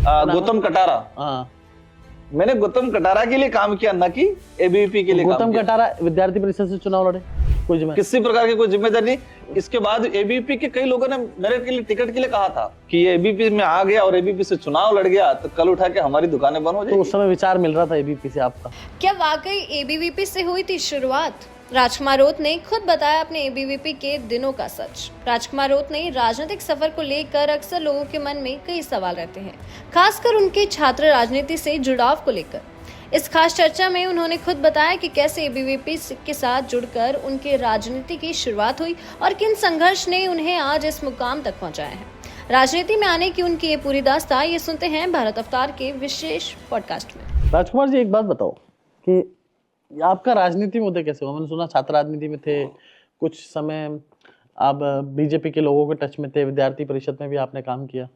गौतम कटारा। हाँ, मैंने गौतम कटारा के लिए काम किया, न कि एबीवीपी के लिए। गौतम कटारा विद्यार्थी परिषद से चुनाव लड़े, कोई किसी प्रकार की कोई जिम्मेदारी नहीं। इसके बाद एबीवीपी के कई लोगों ने मेरे के लिए टिकट के लिए कहा था कि ये एबीवीपी में आ गया और एबीवीपी से चुनाव लड़ गया तो कल उठा के हमारी दुकानें बंद हो जाएगी। तो उस समय विचार मिल रहा था एबीवीपी से आपका? क्या वाकई एबीवीपी से हुई थी शुरुआत? राजकुमार रोत ने खुद बताया अपने एबीवीपी के दिनों का सच। राजकुमार रोत ने राजनीतिक सफर को लेकर अक्सर लोगों के मन में कई सवाल रहते हैं, खासकर उनके छात्र राजनीति से जुड़ाव को लेकर। इस खास चर्चा में उन्होंने खुद बताया कि कैसे एबीवीपी के साथ जुड़कर उनके राजनीति की शुरुआत हुई और किन संघर्ष ने उन्हें आज इस मुकाम तक पहुंचाया है। राजनीति में आने की उनकी ये पूरी दास्तां ये सुनते हैं भारत अवतार के विशेष पॉडकास्ट में। राजकुमार जी, एक बात बताओ कि आपका राजनीति में उदय कैसे हुआ? मैंने सुना छात्र राजनीति में थे, कुछ समय आप बीजेपी के लोगों के टच में थे, विद्यार्थी परिषद में भी आपने काम किया।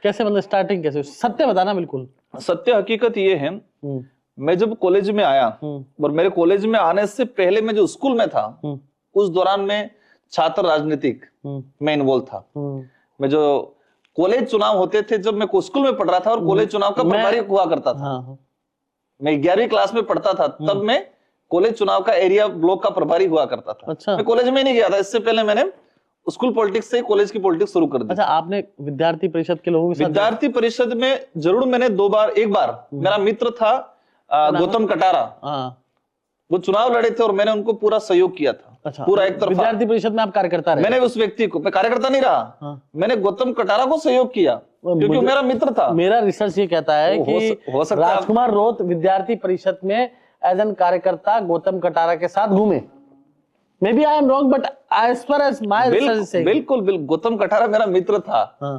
कैसे, मतलब स्टार्टिंग कैसे? सत्य बताना बिल्कुल। सत्य हकीकत ये है, मैं जब कॉलेज में आया और मेरे कॉलेज में आने से पहले मैं जो स्कूल में था उस दौरान मैं छात्र राजनीतिक में इन्वॉल्व था। मैं जो कॉलेज चुनाव होते थे, जब मैं स्कूल में पढ़ रहा था और कॉलेज चुनाव का प्रभारी हुआ करता था। मैं 11वीं क्लास में पढ़ता था, तब मैं कॉलेज चुनाव का एरिया ब्लॉक का प्रभारी हुआ करता था। अच्छा। मैं कॉलेज में नहीं गया था, इससे पहले मैंने स्कूल पॉलिटिक्स से कॉलेज की पॉलिटिक्स शुरू कर दी। अच्छा, आपने विद्यार्थी परिषद के लोगों के साथ? विद्यार्थी परिषद में जरूर मैंने एक बार मेरा मित्र था गौतम कटारा, वो चुनाव लड़े थे और मैंने उनको पूरा सहयोग किया था। अच्छा, पूरा एक तरफा। विद्यार्थी परिषद में आप कार्यकर्ता रहे? मैंने उस व्यक्ति को, मैं कार्यकर्ता नहीं रहा, मैंने गौतम कटारा को सहयोग किया क्योंकि मेरा मित्र था। मेरा रिसर्च ये कहता है कि हो सकता है राजकुमार रोत विद्यार्थी परिषद में एज एन कार्यकर्ता गौतम कटारा के साथ घूमे। May be I am wrong, but as far as my research से बिल्कुल गौतम कटारा मेरा मित्र था।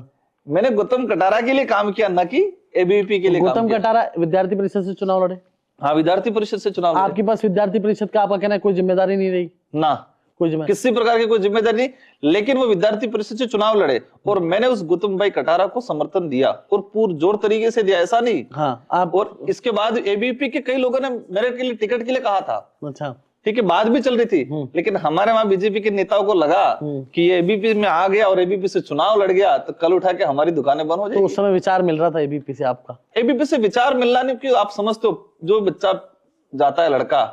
मैंने गौतम कटारा के लिए काम किया, न कि एबीवीपी के लिए। गौतम कटारा विद्यार्थी परिषद से चुनाव लड़े? हाँ, विद्यार्थी परिषद से चुनाव। आपके पास विद्यार्थी परिषद का, आपका कहना है, कोई जिम्मेदारी नहीं रही? ना, कोई जिम्मेदारी, किसी प्रकार की कोई जिम्मेदारी नहीं, लेकिन वो विद्यार्थी परिषद से चुनाव लड़े और मैंने उस गौतम भाई कटारा को समर्थन दिया और पुरजोर तरीके से दिया, ऐसा नहीं। हाँ, और इसके बाद एबीवीपी के कई लोगों ने मेरे के लिए टिकट के लिए कहा था। अच्छा, ठीक है, बात भी चल रही थी, लेकिन हमारे वहां बीजेपी के नेताओं को लगा कि ये एबीवीपी में आ गया और एबीवीपी से चुनाव लड़ गया तो कल उठा के हमारी दुकानें बंद हो जाएगी। तो उस समय विचार मिल रहा था एबीवीपी से आपका? एबीवीपी से विचार मिलना नहीं, क्योंकि आप समझते हो, जो बच्चा जाता है, लड़का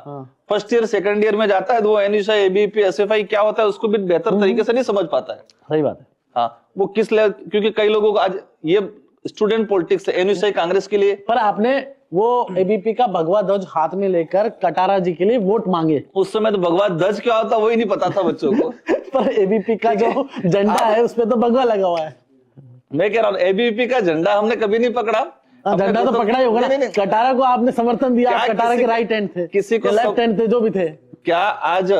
फर्स्ट ईयर सेकंड ईयर में जाता है, तो वो एनएसआई एबीवीपी एसएफआई क्या होता है उसको भी बेहतर तरीके से नहीं समझ पाता है। सही बात है। हाँ, वो किस लेवल, क्योंकि कई लोगों को आज ये स्टूडेंट पॉलिटिक्स है, एनएसआई कांग्रेस के लिए। पर आपने वो एबीवीपी का भगवा ध्वज हाथ में लेकर कटारा जी के लिए वोट मांगे। उस समय तो भगवा ध्वज क्या होता वही नहीं पता था बच्चों को। पर एबीवीपी का जो झंडा है उसपे तो भगवा लगा हुआ है। मैं कह रहा हूँ एबीवीपी का झंडा हमने कभी नहीं पकड़ा। झंडा तो पकड़ा ही होगा ना। कटारा को आपने समर्थन दिया, आप कटारा के राइट हैंड थे, किसी को लेफ्ट हैंड थे, जो भी थे। क्या आज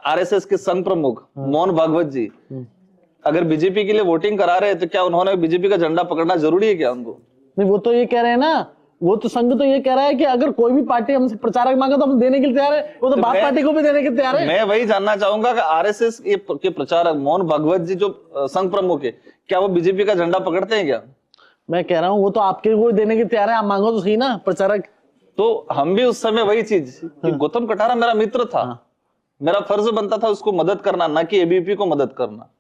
आरएसएस के संघ प्रमुख मोहन भागवत जी अगर बीजेपी के लिए वोटिंग करा रहे हैं तो क्या उन्होंने बीजेपी का झंडा पकड़ना जरूरी है क्या उनको? नहीं, वो तो ये कह रहे हैं ना, वो तो संघ तो ये कह रहा है कि अगर कोई भी पार्टी हमसे प्रचारक मांगे तो हम देने के लिए तैयार है। वो तो बाप पार्टी को भी देने के तैयार है। मैं वही जानना चाहूंगा कि आरएसएस के प्रचारक मोहन भागवत जी जो संघ प्रमुख है, क्या वो बीजेपी का झंडा पकड़ते हैं क्या? मैं कह रहा हूँ वो तो आपके को देने के तैयार है, आप मांगो तो सही ना प्रचारक। तो हम भी उस समय वही चीज कि गौतम कटारा मेरा मित्र था, मेरा फर्ज बनता था उसको मदद करना, ना कि एबीवीपी को मदद करना।